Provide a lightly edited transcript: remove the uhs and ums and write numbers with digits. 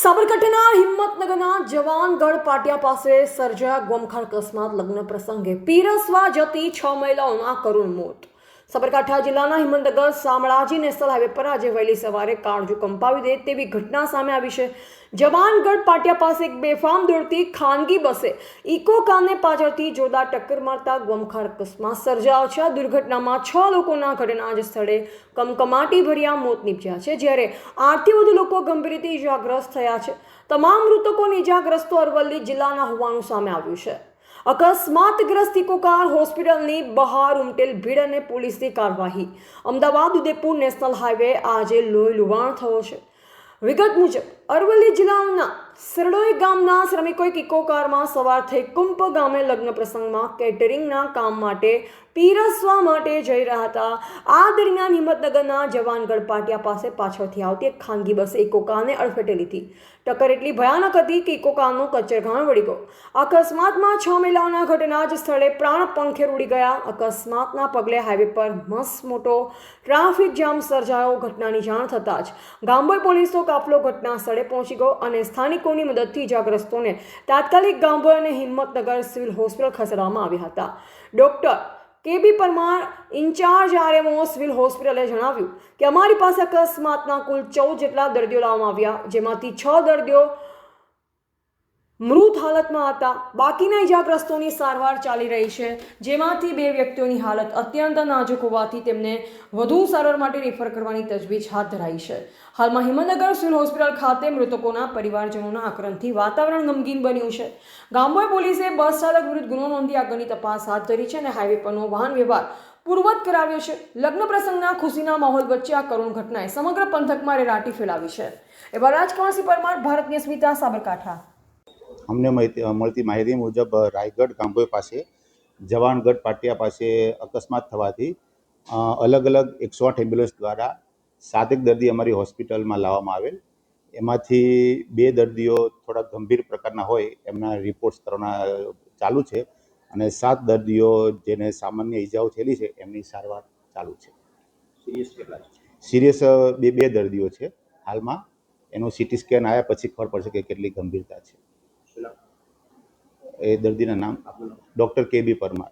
સાબરકાંઠાના હિંમતનગરના જવાનગઢ પાટિયા પાસે સર્જાયા ગોમખાર અકસ્માત. લગ્ન પ્રસંગે પીરસવા જતી 6 મહિલાઓના કરુણ મોત. સાબરકાંઠા જિલ્લાના હિંમતનગર શામળાજી નેશનલ હાઈવે પર આજે વહેલી સવારે કાળજું કંપાવી દે તેવી ઘટના સામે આવી છે. જવાનગઢ પાટિયા પાસે એક બેફામ દોડતી ખાનગી બસે ઇકો કારને પાછળથી જોરદાર ટક્કર મારતા ગોમખાર અકસ્માત સર્જાયો છે. આ દુર્ઘટનામાં 6 લોકોના ઘટના જ સ્થળે કમકમાટી ભર્યા મોત નીપજ્યા છે, જ્યારે 8થી વધુ લોકો ગંભીર રીતે ઇજાગ્રસ્ત થયા છે. તમામ મૃતકોની ઇજાગ્રસ્તો અરવલ્લી જિલ્લાના હોવાનું સામે આવ્યું છે. અકસ્માતગ્રસ્ત ઇકો કાર હોસ્પિટલની બહાર ઉમટેલ ભીડ અને પોલીસની કાર્યવાહી. અમદાવાદ ઉદયપુર નેશનલ હાઈવે આજે લોહી લુહાણ થયો છે. વિગત મુજબ અરવલ્લી જિલ્લાના સરડોઈ ગામના શ્રમિકો એક ઇકો કારમાં સવાર થઈ કુંપ ગામે લગ્ન પ્રસંગમાં કેટરિંગના કામ માટે પીરસવા માટે જઈ રહ્યા હતા. આ દરમિયાન હિંમતનગરના જવાનગઢ પાટિયા પાસે પાછળથી આવતી એક ખાનગી બસે ઇકો કારને અડફેટે લીધી. ટક્કર એટલી ભયાનક હતી કે ઇકો કારનો કચરઘાણ વળી ગયો. અકસ્માતમાં 6 મહિલાઓના ઘટના જ સ્થળે પ્રાણ પંખેર ઉડી ગયા. અકસ્માતના પગલે હાઈવે પર મસ્ત મોટો ટ્રાફિક જામ સર્જાયો. ઘટનાની જાણ થતાં જ ગામબોય પોલીસનો કાફલો ઘટના સ્થળે પહોંચી ગયો અને સ્થાનિકોની મદદથી ઇજાગ્રસ્તોને તાત્કાલિક ગામબોય અને હિંમતનગર સિવિલ હોસ્પિટલ ખસેડવામાં આવ્યા હતા. Doctor K B Parmar, incharge RMO civil હોસ્પિટલે જણાવ્યું કે અમારી પાસે અકસ્માતના કુલ 14 જેટલા દર્દીઓ લાવવામાં આવ્યા, જેમાંથી 6 દર્દીઓ મૃત હાલતમાં હતા. બાકીના ઇજાગ્રસ્તોની સારવાર ચાલી રહી છે, જેમાંથી 2 વ્યક્તિઓની હાલત અત્યંત નાજુક હોવાથી તેમને વધુ સારવાર માટે રિફર કરવાની તજવીજ હાથ ધરાઈ છે. હાલમાં હિંમતનગર સિવિલ હોસ્પિટલ ખાતે મૃતકોના પરિવારજનોના આક્રંદથી વાતાવરણ ગમગીન બન્યું છે. ગામબોય પોલીસે બસ ચાલક વિરુદ્ધ ગુનો નોંધી આગળની તપાસ હાથ ધરી છે અને હાઈવે પરનો વાહન વ્યવહાર પૂર્વવત કરાવ્યો છે. લગ્ન પ્રસંગના ખુશીના માહોલ વચ્ચે આ કરુણ ઘટનાએ સમગ્ર પંથકમાં રેલાટી ફેલાવી છે. એવા રાજકુમારસિંહ પરમાર, ભારતની સ્મિતા, સાબરકાંઠા. અમને મળતી માહિતી મુજબ રાયગઢ ગામબોય પાસે જવાનગઢ પાટિયા પાસે અકસ્માત થવાથી અલગ અલગ 108 એમ્બ્યુલન્સ દ્વારા 7 દર્દી અમારી હોસ્પિટલમાં લાવવામાં આવેલ. એમાંથી 2 દર્દીઓ થોડા ગંભીર પ્રકારના હોય એમના રિપોર્ટ્સ કરવાના ચાલુ છે અને 7 દર્દીઓ જેને સામાન્ય ઈજાઓ થયેલી છે એમની સારવાર ચાલુ છે. સિરિયસ બે દર્દીઓ છે હાલમાં. એનું સીટી સ્કેન આવ્યા પછી ખબર પડશે કે કેટલી ગંભીરતા છે. એ દર્દીના નામ ડૉક્ટર કેબી પરમાર.